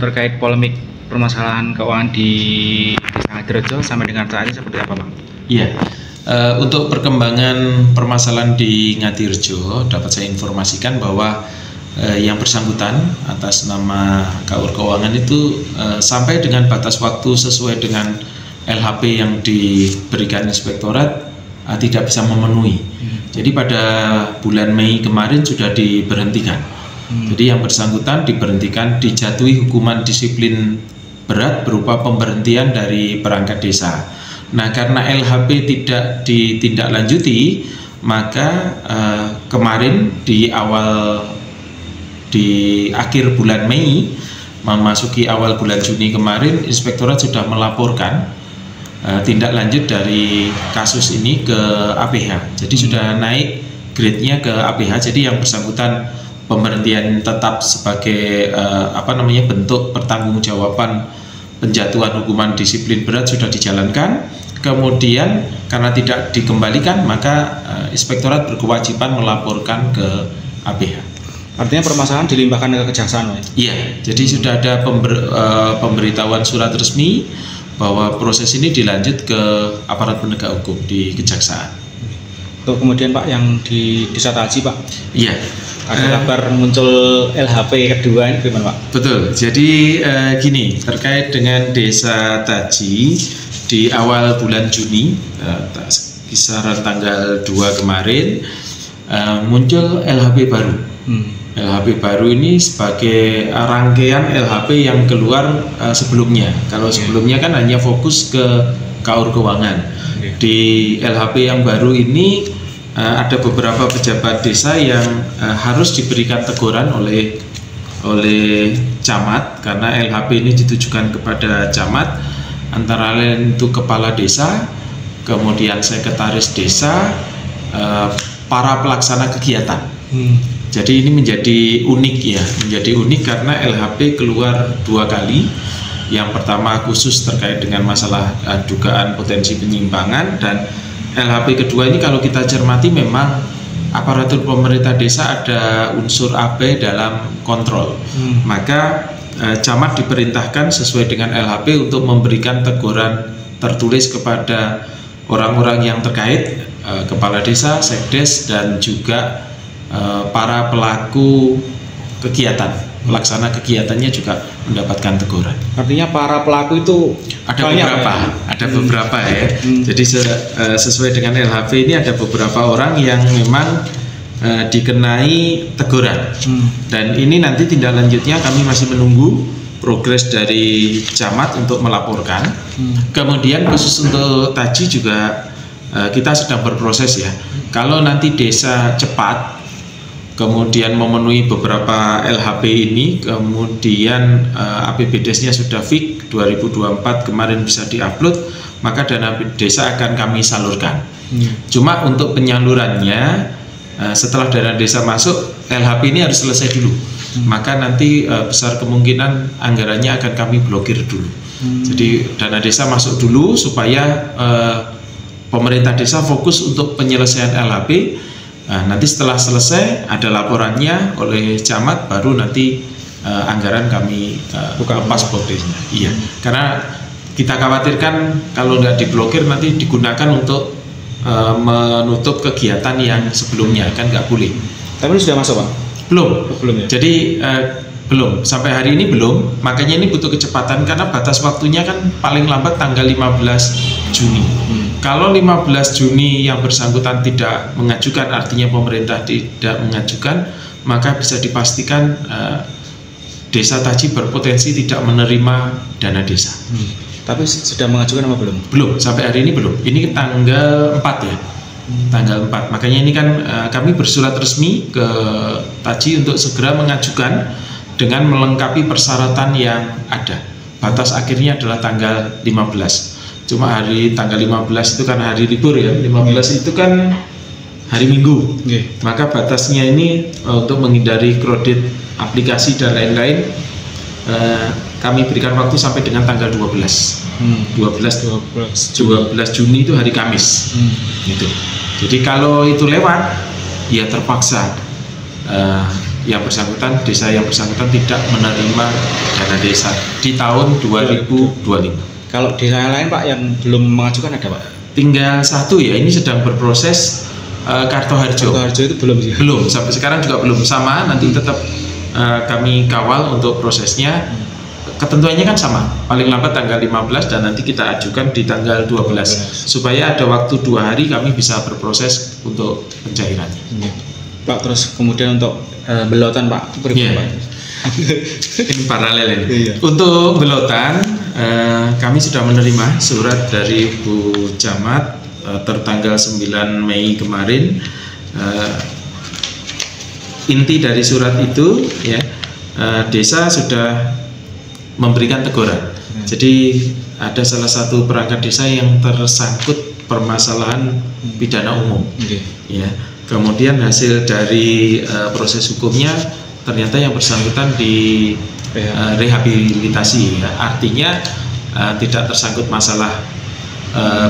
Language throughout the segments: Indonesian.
Terkait polemik permasalahan keuangan di Desa Ngadirejo sampai dengan saat ini seperti apa, Pak? Iya, untuk perkembangan permasalahan di Ngadirejo dapat saya informasikan bahwa yang bersangkutan atas nama KUR Keuangan itu sampai dengan batas waktu sesuai dengan LHP yang diberikan inspektorat tidak bisa memenuhi. Jadi pada bulan Mei kemarin sudah diberhentikan. Jadi yang bersangkutan diberhentikan, dijatuhi hukuman disiplin berat berupa pemberhentian dari perangkat desa. Nah, karena LHP tidak ditindaklanjuti, maka kemarin di akhir bulan Mei memasuki awal bulan Juni kemarin, inspektorat sudah melaporkan tindak lanjut dari kasus ini ke APH. Jadi sudah naik grade-nya ke APH. Jadi yang bersangkutan pemberhentian tetap sebagai bentuk pertanggungjawaban penjatuhan hukuman disiplin berat sudah dijalankan. Kemudian karena tidak dikembalikan, maka inspektorat berkewajiban melaporkan ke APH. Artinya permasalahan dilimpahkan ke kejaksaan, Pak? Iya, jadi sudah ada pemberitahuan surat resmi bahwa proses ini dilanjut ke aparat penegak hukum di kejaksaan. Untuk kemudian, Pak, yang di Desa Taji, Pak? Iya. Ada kabar muncul LHP kedua ini gimana, Pak? Betul, jadi gini, terkait dengan Desa Taji di awal bulan Juni, kisaran tanggal 2 kemarin, muncul LHP baru. LHP baru ini sebagai rangkaian LHP yang keluar sebelumnya. Kalau sebelumnya kan hanya fokus ke KUR Keuangan. Di LHP yang baru ini ada beberapa pejabat desa yang harus diberikan teguran oleh camat, karena LHP ini ditujukan kepada camat, antara lain itu kepala desa, kemudian sekretaris desa, para pelaksana kegiatan. Jadi ini menjadi unik ya, menjadi unik karena LHP keluar 2 kali. Yang pertama khusus terkait dengan masalah dugaan potensi penyimpangan, dan LHP kedua ini kalau kita cermati memang aparatur pemerintah desa ada unsur AB dalam kontrol. Maka camat diperintahkan sesuai dengan LHP untuk memberikan teguran tertulis kepada orang-orang yang terkait, kepala desa, sekdes, dan juga para pelaku kegiatan, pelaksana kegiatannya juga mendapatkan teguran. Artinya para pelaku itu ada beberapa ya. Jadi sesuai dengan LHP ini ada beberapa orang yang memang dikenai teguran. Dan ini nanti tindak lanjutnya kami masih menunggu progres dari camat untuk melaporkan. Kemudian khusus untuk Taji juga kita sedang berproses ya. Kalau nanti desa cepat kemudian memenuhi beberapa LHP ini, kemudian APBDes-nya sudah fix 2024 kemarin bisa diupload, maka dana desa akan kami salurkan. Cuma untuk penyalurannya setelah dana desa masuk, LHP ini harus selesai dulu. Maka nanti besar kemungkinan anggarannya akan kami blokir dulu. Jadi dana desa masuk dulu supaya pemerintah desa fokus untuk penyelesaian LHP. Nanti setelah selesai ada laporannya oleh camat, baru nanti anggaran kami lepas blokirnya. Iya, karena kita khawatirkan kalau nggak diblokir nanti digunakan untuk menutup kegiatan yang sebelumnya, kan nggak boleh. Tapi ini sudah masuk, Pak? Belum ya? Jadi belum, sampai hari ini belum, makanya ini butuh kecepatan karena batas waktunya kan paling lambat tanggal 15 Juni. Kalau 15 Juni yang bersangkutan tidak mengajukan, artinya pemerintah tidak mengajukan, maka bisa dipastikan Desa Taji berpotensi tidak menerima dana desa. Tapi sudah mengajukan apa belum? Belum, sampai hari ini belum. Ini tanggal 4 ya. Tanggal 4. Makanya ini kan kami bersurat resmi ke Taji untuk segera mengajukan dengan melengkapi persyaratan yang ada. Batas akhirnya adalah tanggal 15. Cuma tanggal 15 itu kan hari libur ya, 15 itu kan hari Minggu. Maka batasnya ini untuk menghindari kredit aplikasi dan lain-lain, kami berikan waktu sampai dengan tanggal 12 Juni itu hari Kamis. Gitu. Jadi kalau itu lewat, ya terpaksa desa yang bersangkutan tidak menerima dana desa di tahun 2025. Kalau desa yang lain Pak yang belum mengajukan ada Pak? Tinggal satu ya, ini sedang berproses. Kartoharjo itu belum sih? Belum, sampai sekarang juga belum. Sama, nanti tetap kami kawal untuk prosesnya. Ketentuannya kan sama, paling lambat tanggal 15 dan nanti kita ajukan di tanggal 12 supaya ada waktu 2 hari kami bisa berproses untuk pencairannya. Pak, terus kemudian untuk belotan Pak, Pak? Ini paralel ini. Untuk belotan kami sudah menerima surat dari Bu Camat tertanggal 9 Mei kemarin. Inti dari surat itu ya, desa sudah memberikan teguran. Jadi ada salah satu perangkat desa yang tersangkut permasalahan pidana umum. Ya. Kemudian hasil dari proses hukumnya ternyata yang bersangkutan di rehabilitasi. Ya. Artinya tidak tersangkut masalah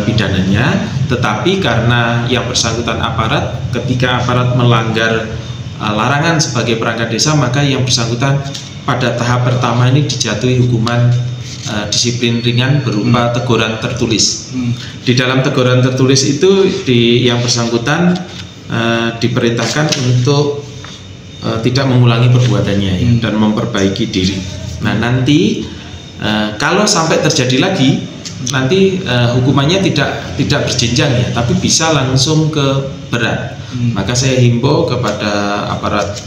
pidananya, tetapi karena yang bersangkutan aparat, ketika aparat melanggar larangan sebagai perangkat desa, maka yang bersangkutan pada tahap pertama ini dijatuhi hukuman disiplin ringan berupa teguran tertulis. Di dalam teguran tertulis itu yang bersangkutan diperintahkan untuk tidak mengulangi perbuatannya dan memperbaiki diri. Nah nanti kalau sampai terjadi lagi, nanti hukumannya tidak berjenjang ya, tapi bisa langsung ke berat. Maka saya himbau kepada aparat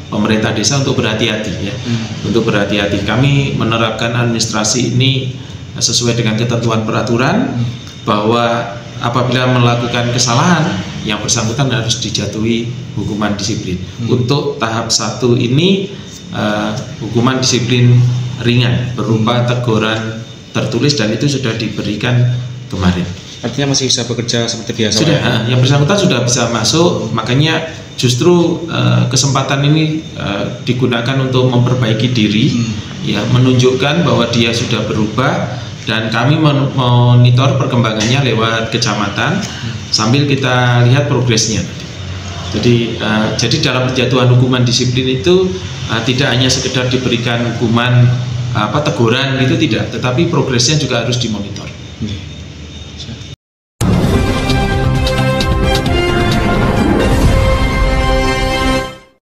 pemerintah desa untuk berhati-hati ya, untuk berhati-hati. Kami menerapkan administrasi ini sesuai dengan ketentuan peraturan bahwa apabila melakukan kesalahan yang bersangkutan harus dijatuhi hukuman disiplin. Untuk tahap 1 ini hukuman disiplin ringan berupa teguran tertulis dan itu sudah diberikan kemarin. Artinya masih bisa bekerja seperti biasa? Sudah, yang bersangkutan sudah bisa masuk, makanya justru kesempatan ini digunakan untuk memperbaiki diri, ya, menunjukkan bahwa dia sudah berubah dan kami memonitor perkembangannya lewat kecamatan sambil kita lihat progresnya. Jadi dalam penjatuhan hukuman disiplin itu tidak hanya sekedar diberikan hukuman teguran gitu tidak, tetapi progresnya juga harus dimonitor.